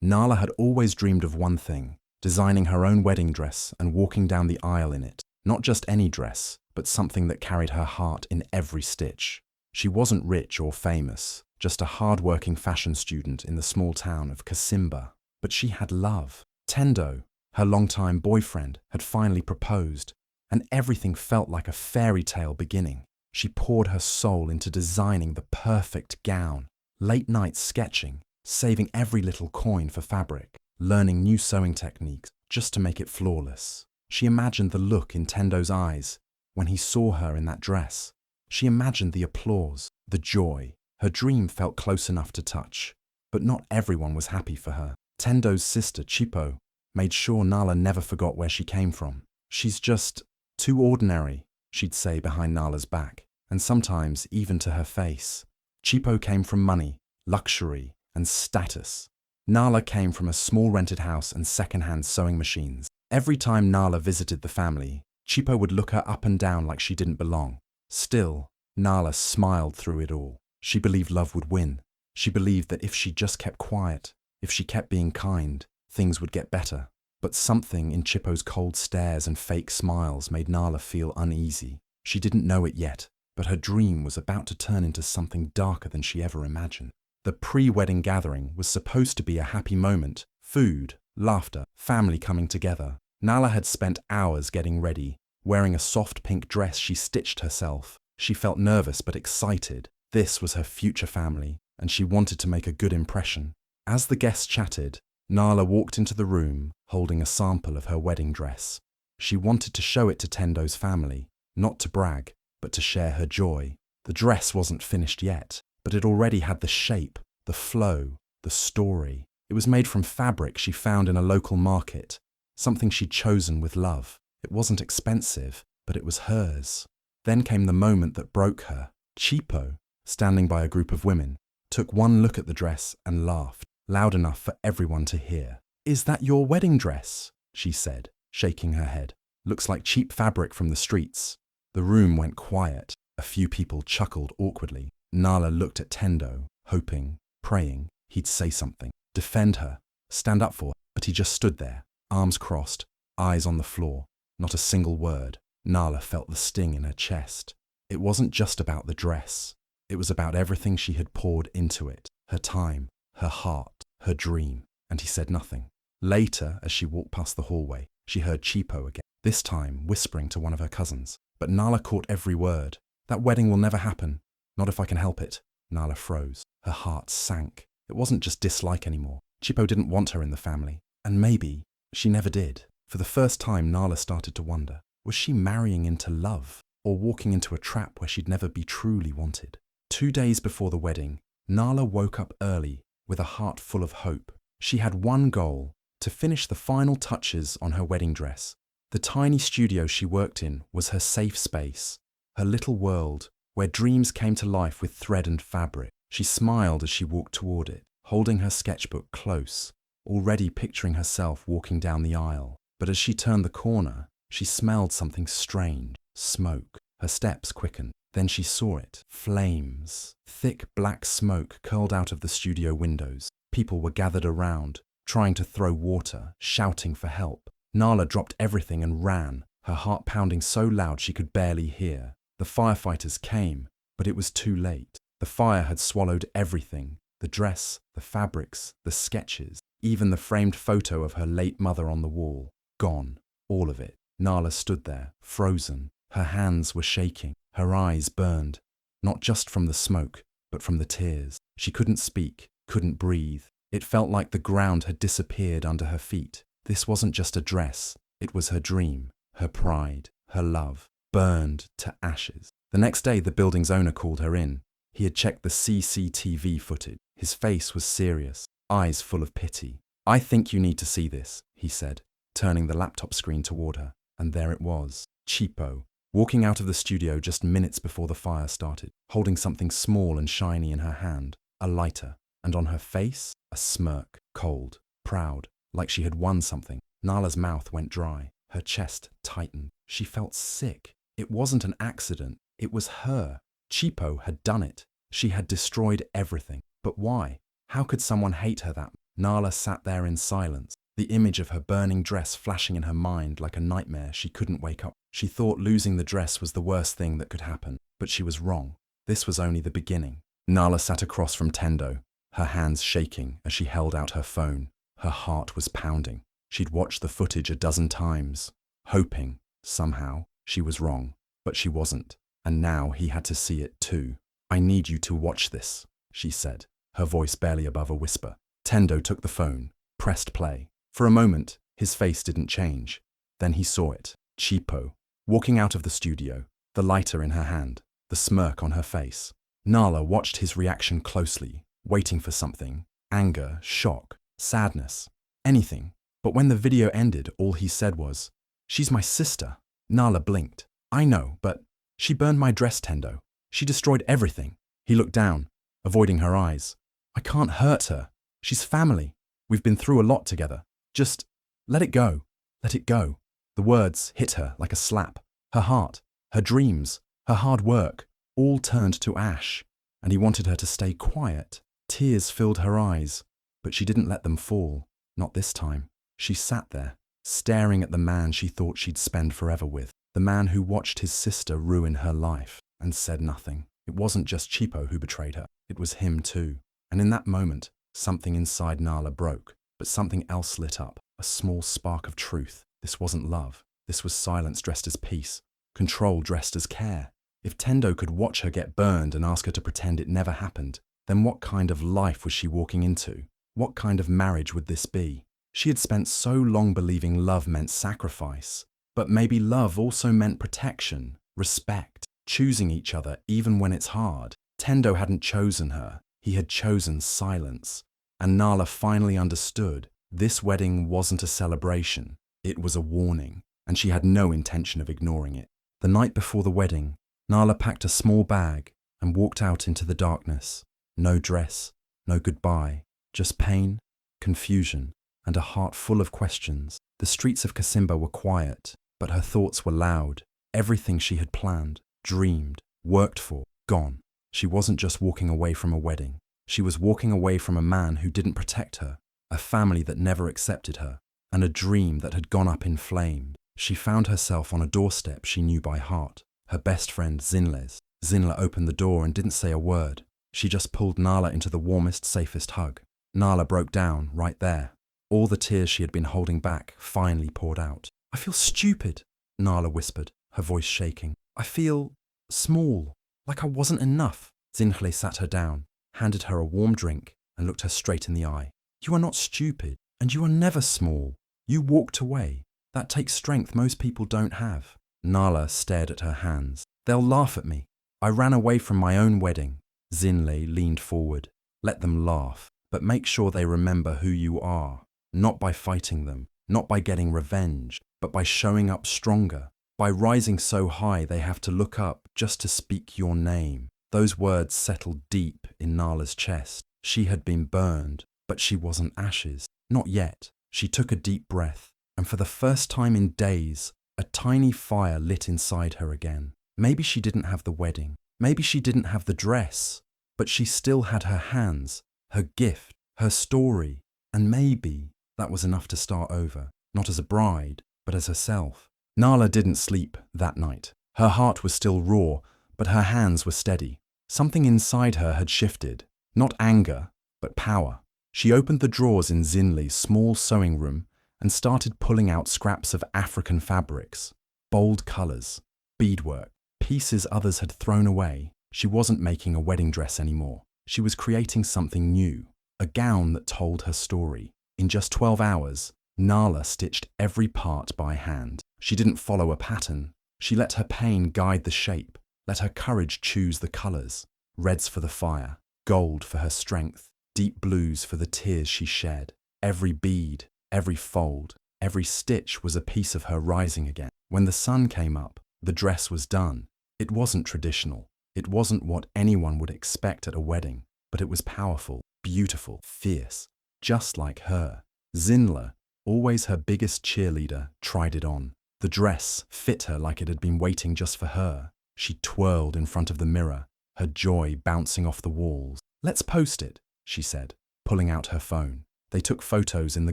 Nala had always dreamed of one thing, designing her own wedding dress and walking down the aisle in it. Not just any dress, but something that carried her heart in every stitch. She wasn't rich or famous, just a hard-working fashion student in the small town of Kasimba. But she had love. Tendo, her longtime boyfriend, had finally proposed, and everything felt like a fairy tale beginning. She poured her soul into designing the perfect gown, late nights sketching, saving every little coin for fabric, learning new sewing techniques just to make it flawless. She imagined the look in Tendo's eyes when he saw her in that dress. She imagined the applause, the joy. Her dream felt close enough to touch, but not everyone was happy for her. Tendo's sister, Chipo, made sure Nala never forgot where she came from. "She's just too ordinary," she'd say behind Nala's back, and sometimes even to her face. Chipo came from money, luxury, and status. Nala came from a small rented house and second-hand sewing machines. Every time Nala visited the family, Chipo would look her up and down like she didn't belong. Still, Nala smiled through it all. She believed love would win. She believed that if she just kept quiet, if she kept being kind, things would get better. But something in Chipo's cold stares and fake smiles made Nala feel uneasy. She didn't know it yet, but her dream was about to turn into something darker than she ever imagined. The pre-wedding gathering was supposed to be a happy moment. Food, laughter, family coming together. Nala had spent hours getting ready, wearing a soft pink dress she stitched herself. She felt nervous but excited. This was her future family, and she wanted to make a good impression. As the guests chatted, Nala walked into the room, holding a sample of her wedding dress. She wanted to show it to Tendo's family, not to brag, but to share her joy. The dress wasn't finished yet, but it already had the shape, the flow, the story. It was made from fabric she found in a local market, something she'd chosen with love. It wasn't expensive, but it was hers. Then came the moment that broke her. Chipo, standing by a group of women, took one look at the dress and laughed, loud enough for everyone to hear. "Is that your wedding dress?" she said, shaking her head. "Looks like cheap fabric from the streets." The room went quiet. A few people chuckled awkwardly. Nala looked at Tendo, hoping, praying, he'd say something. Defend her, stand up for her. But he just stood there, arms crossed, eyes on the floor. Not a single word. Nala felt the sting in her chest. It wasn't just about the dress. It was about everything she had poured into it. Her time, her heart, her dream. And he said nothing. Later, as she walked past the hallway, she heard Chipo again, this time whispering to one of her cousins. But Nala caught every word. "That wedding will never happen. Not if I can help it." Nala froze. Her heart sank. It wasn't just dislike anymore. Chipo didn't want her in the family. And maybe she never did. For the first time, Nala started to wonder, was she marrying into love or walking into a trap where she'd never be truly wanted? 2 days before the wedding, Nala woke up early with a heart full of hope. She had one goal, to finish the final touches on her wedding dress. The tiny studio she worked in was her safe space, her little world, where dreams came to life with thread and fabric. She smiled as she walked toward it, holding her sketchbook close, already picturing herself walking down the aisle. But as she turned the corner, she smelled something strange. Smoke. Her steps quickened. Then she saw it. Flames. Thick black smoke curled out of the studio windows. People were gathered around, trying to throw water, shouting for help. Nala dropped everything and ran, her heart pounding so loud she could barely hear. The firefighters came, but it was too late. The fire had swallowed everything. The dress, the fabrics, the sketches, even the framed photo of her late mother on the wall. Gone. All of it. Nala stood there, frozen. Her hands were shaking. Her eyes burned. Not just from the smoke, but from the tears. She couldn't speak, couldn't breathe. It felt like the ground had disappeared under her feet. This wasn't just a dress. It was her dream, her pride, her love, burned to ashes. The next day, the building's owner called her in. He had checked the CCTV footage. His face was serious, eyes full of pity. "I think you need to see this," he said, turning the laptop screen toward her. And there it was, Chipo, walking out of the studio just minutes before the fire started, holding something small and shiny in her hand, a lighter, and on her face, a smirk, cold, proud, like she had won something. Nala's mouth went dry, her chest tightened. She felt sick. It wasn't an accident, it was her. Chipo had done it. She had destroyed everything. But why? How could someone hate her that? Nala sat there in silence, the image of her burning dress flashing in her mind like a nightmare she couldn't wake up. She thought losing the dress was the worst thing that could happen, but she was wrong. This was only the beginning. Nala sat across from Tendo, her hands shaking as she held out her phone. Her heart was pounding. She'd watched the footage a dozen times, hoping, somehow, she was wrong, but she wasn't. And now he had to see it too. "I need you to watch this," she said, her voice barely above a whisper. Tendo took the phone, pressed play. For a moment, his face didn't change. Then he saw it, Chipo, walking out of the studio, the lighter in her hand, the smirk on her face. Nala watched his reaction closely, waiting for something: anger, shock, sadness, anything. But when the video ended, all he said was, "She's my sister." Nala blinked. "I know, but she burned my dress, Tendo. She destroyed everything." He looked down, avoiding her eyes. "I can't hurt her. She's family. We've been through a lot together. Just let it go. Let it go." The words hit her like a slap. Her heart, her dreams, her hard work, all turned to ash, and he wanted her to stay quiet. Tears filled her eyes, but she didn't let them fall. Not this time. She sat there, staring at the man she thought she'd spend forever with, the man who watched his sister ruin her life, and said nothing. It wasn't just Chipo who betrayed her. It was him too. And in that moment, something inside Nala broke, but something else lit up, a small spark of truth. This wasn't love. This was silence dressed as peace, control dressed as care. If Tendo could watch her get burned and ask her to pretend it never happened, then what kind of life was she walking into? What kind of marriage would this be? She had spent so long believing love meant sacrifice, but maybe love also meant protection, respect, choosing each other even when it's hard. Tendo hadn't chosen her. He had chosen silence. And Nala finally understood. This wedding wasn't a celebration. It was a warning, and she had no intention of ignoring it. The night before the wedding, Nala packed a small bag and walked out into the darkness. No dress, no goodbye, just pain, confusion, and a heart full of questions. The streets of Kasimba were quiet, but her thoughts were loud. Everything she had planned, dreamed, worked for, gone. She wasn't just walking away from a wedding. She was walking away from a man who didn't protect her, a family that never accepted her, and a dream that had gone up in flames. She found herself on a doorstep she knew by heart, her best friend Zinle's. Zinle opened the door and didn't say a word. She just pulled Nala into the warmest, safest hug. Nala broke down right there. All the tears she had been holding back finally poured out. "I feel stupid," Nala whispered, her voice shaking. "I feel small, like I wasn't enough." Zinhle sat her down, handed her a warm drink, and looked her straight in the eye. "You are not stupid, and you are never small. You walked away. That takes strength most people don't have." Nala stared at her hands. "They'll laugh at me. I ran away from my own wedding." Zinle leaned forward. "Let them laugh, but make sure they remember who you are. Not by fighting them, not by getting revenge, but by showing up stronger. By rising so high they have to look up just to speak your name." Those words settled deep in Nala's chest. She had been burned, but she wasn't ashes. Not yet. She took a deep breath, and for the first time in days, a tiny fire lit inside her again. Maybe she didn't have the wedding. Maybe she didn't have the dress, but she still had her hands, her gift, her story, and maybe that was enough to start over, not as a bride, but as herself. Nala didn't sleep that night. Her heart was still raw, but her hands were steady. Something inside her had shifted, not anger, but power. She opened the drawers in Zinli's small sewing room and started pulling out scraps of African fabrics, bold colours, beadwork, pieces others had thrown away. She wasn't making a wedding dress anymore. She was creating something new, a gown that told her story. In just 12 hours, Nala stitched every part by hand. She didn't follow a pattern. She let her pain guide the shape, let her courage choose the colours. Reds for the fire, gold for her strength, deep blues for the tears she shed. Every bead, every fold, every stitch was a piece of her rising again. When the sun came up, the dress was done. It wasn't traditional. It wasn't what anyone would expect at a wedding, but it was powerful, beautiful, fierce, just like her. Zinle, always her biggest cheerleader, tried it on. The dress fit her like it had been waiting just for her. She twirled in front of the mirror, her joy bouncing off the walls. "Let's post it," she said, pulling out her phone. They took photos in the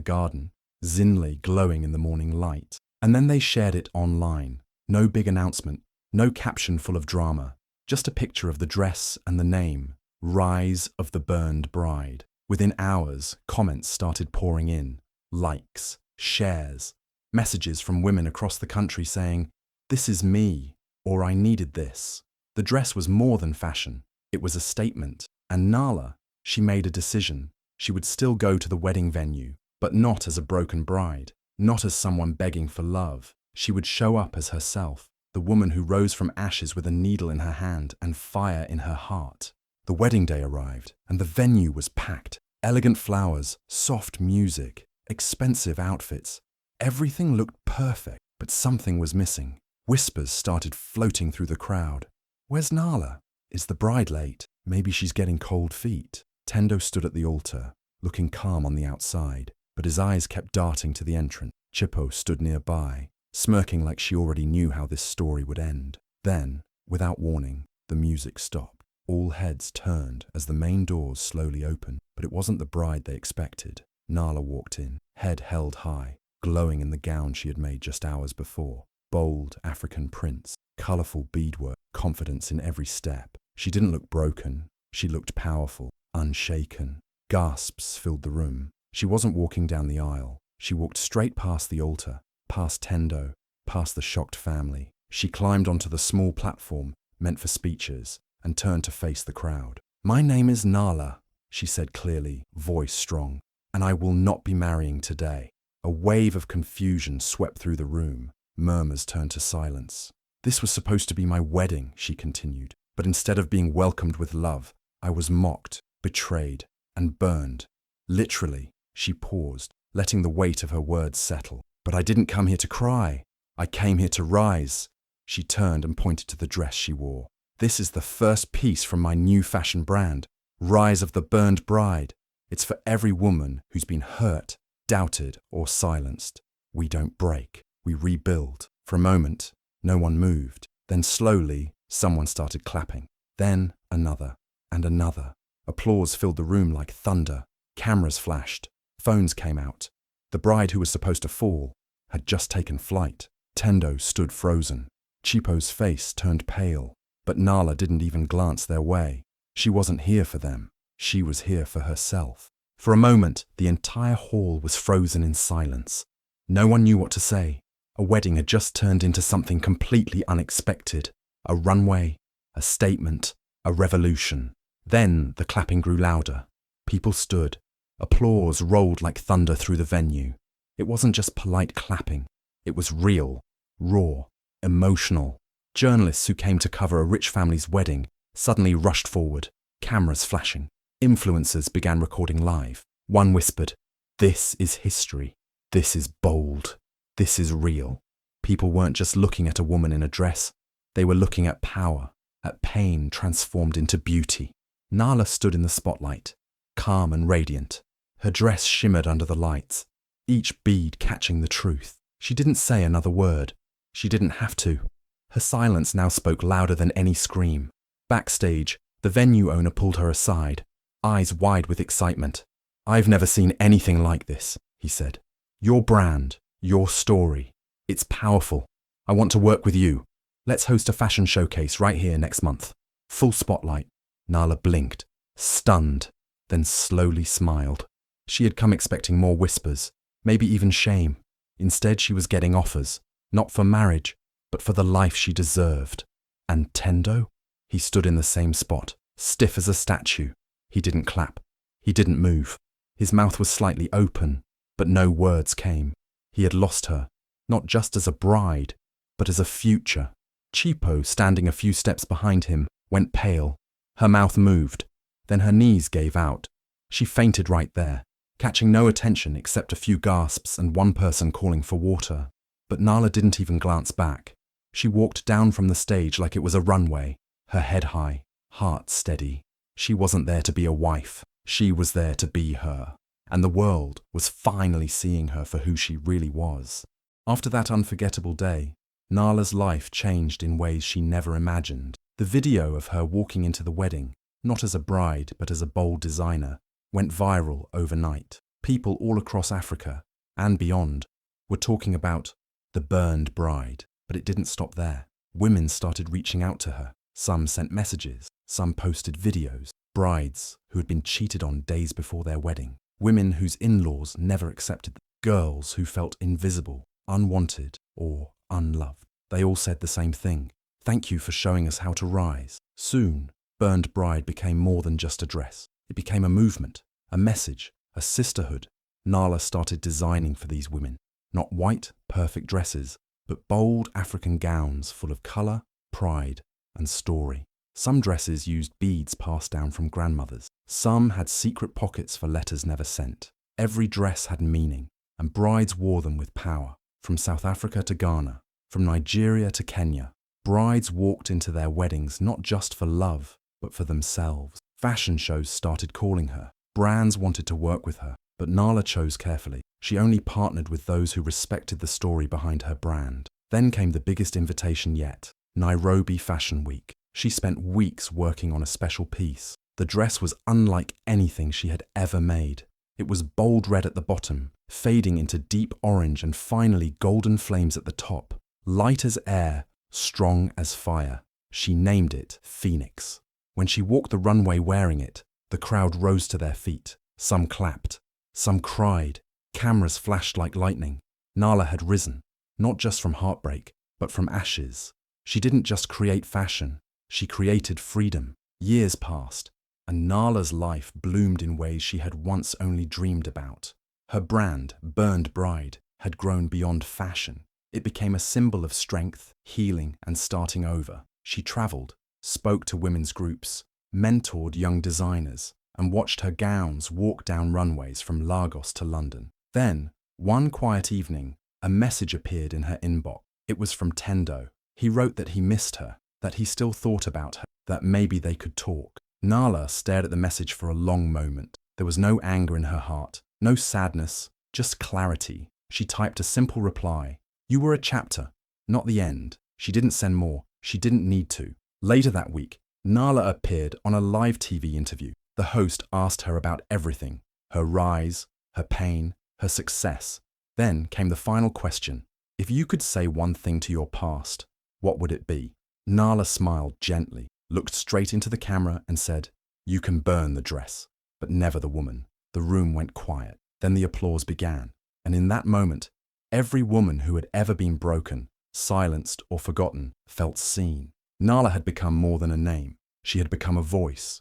garden, Zinli glowing in the morning light. And then they shared it online. No big announcement, no caption full of drama, just a picture of the dress and the name, Rise of the Burned Bride. Within hours, comments started pouring in, likes, shares, messages from women across the country saying, "This is me," or "I needed this." The dress was more than fashion. It was a statement. And Nala, she made a decision. She would still go to the wedding venue, but not as a broken bride, not as someone begging for love. She would show up as herself, the woman who rose from ashes with a needle in her hand and fire in her heart. The wedding day arrived, and the venue was packed. Elegant flowers, soft music, expensive outfits. Everything looked perfect, but something was missing. Whispers started floating through the crowd. "Where's Nala? Is the bride late? Maybe she's getting cold feet." Tendo stood at the altar, looking calm on the outside, but his eyes kept darting to the entrance. Chippo stood nearby, smirking like she already knew how this story would end. Then, without warning, the music stopped. All heads turned as the main doors slowly opened, but it wasn't the bride they expected. Nala walked in, head held high, glowing in the gown she had made just hours before. Bold African prints, colourful beadwork, confidence in every step. She didn't look broken. She looked powerful, unshaken. Gasps filled the room. She wasn't walking down the aisle. She walked straight past the altar, past Tendo, past the shocked family. She climbed onto the small platform meant for speeches and turned to face the crowd. "My name is Nala," she said clearly, voice strong, "and I will not be marrying today." A wave of confusion swept through the room. Murmurs turned to silence. "This was supposed to be my wedding," she continued, "but instead of being welcomed with love, I was mocked, betrayed, and burned." Literally, she paused, letting the weight of her words settle. "But I didn't come here to cry. I came here to rise." She turned and pointed to the dress she wore. "This is the first piece from my new fashion brand, Rise of the Burned Bride. It's for every woman who's been hurt, doubted, or silenced. We don't break, we rebuild." For a moment, no one moved. Then slowly, someone started clapping. Then another, and another. Applause filled the room like thunder. Cameras flashed. Phones came out. The bride who was supposed to fall had just taken flight. Tendo stood frozen. Chipo's face turned pale. But Nala didn't even glance their way. She wasn't here for them. She was here for herself. For a moment, the entire hall was frozen in silence. No one knew what to say. A wedding had just turned into something completely unexpected. A runway, a statement, a revolution. Then the clapping grew louder. People stood. Applause rolled like thunder through the venue. It wasn't just polite clapping. It was real, raw, emotional. Journalists who came to cover a rich family's wedding suddenly rushed forward, cameras flashing. Influencers began recording live. One whispered, "This is history. This is bold. This is real." People weren't just looking at a woman in a dress. They were looking at power, at pain transformed into beauty. Nala stood in the spotlight, calm and radiant. Her dress shimmered under the lights, each bead catching the truth. She didn't say another word. She didn't have to. Her silence now spoke louder than any scream. Backstage, the venue owner pulled her aside, eyes wide with excitement. "I've never seen anything like this," he said. "Your brand, your story, it's powerful. I want to work with you. Let's host a fashion showcase right here next month." Full spotlight. Nala blinked, stunned, then slowly smiled. She had come expecting more whispers, maybe even shame. Instead, she was getting offers, not for marriage, but for the life she deserved. And Tendo? He stood in the same spot, stiff as a statue. He didn't clap. He didn't move. His mouth was slightly open, but no words came. He had lost her, not just as a bride, but as a future. Chipo, standing a few steps behind him, went pale. Her mouth moved. Then her knees gave out. She fainted right there, catching no attention except a few gasps and one person calling for water. But Nala didn't even glance back. She walked down from the stage like it was a runway, her head high, heart steady. She wasn't there to be a wife. She was there to be her. And the world was finally seeing her for who she really was. After that unforgettable day, Nala's life changed in ways she never imagined. The video of her walking into the wedding, not as a bride but as a bold designer, went viral overnight. People all across Africa and beyond were talking about the burned bride, but it didn't stop there. Women started reaching out to her. Some sent messages, some posted videos. Brides who had been cheated on days before their wedding. Women whose in-laws never accepted them. Girls who felt invisible, unwanted, or unloved. They all said the same thing. Thank you for showing us how to rise. Soon, Burned Bride became more than just a dress. It became a movement, a message, a sisterhood. Nala started designing for these women. Not white, perfect dresses, but bold African gowns full of colour, pride, and story. Some dresses used beads passed down from grandmothers. Some had secret pockets for letters never sent. Every dress had meaning, and brides wore them with power. From South Africa to Ghana, from Nigeria to Kenya, brides walked into their weddings not just for love, but for themselves. Fashion shows started calling her. Brands wanted to work with her, but Nala chose carefully. She only partnered with those who respected the story behind her brand. Then came the biggest invitation yet, Nairobi Fashion Week. She spent weeks working on a special piece. The dress was unlike anything she had ever made. It was bold red at the bottom, fading into deep orange and finally golden flames at the top. Light as air, strong as fire. She named it Phoenix. When she walked the runway wearing it, the crowd rose to their feet. Some clapped, some cried. Cameras flashed like lightning. Nala had risen, not just from heartbreak, but from ashes. She didn't just create fashion, she created freedom. Years passed, and Nala's life bloomed in ways she had once only dreamed about. Her brand, Burned Bride, had grown beyond fashion. It became a symbol of strength, healing, and starting over. She traveled, spoke to women's groups, mentored young designers, and watched her gowns walk down runways from Lagos to London. Then, one quiet evening, a message appeared in her inbox. It was from Tendo. He wrote that he missed her, that he still thought about her, that maybe they could talk. Nala stared at the message for a long moment. There was no anger in her heart, no sadness, just clarity. She typed a simple reply. You were a chapter, not the end. She didn't send more. She didn't need to. Later that week, Nala appeared on a live TV interview. The host asked her about everything, her rise, her pain, her success. Then came the final question. If you could say one thing to your past, what would it be? Nala smiled gently, looked straight into the camera and said, you can burn the dress, but never the woman. The room went quiet. Then the applause began. And in that moment, every woman who had ever been broken, silenced or forgotten felt seen. Nala had become more than a name. She had become a voice,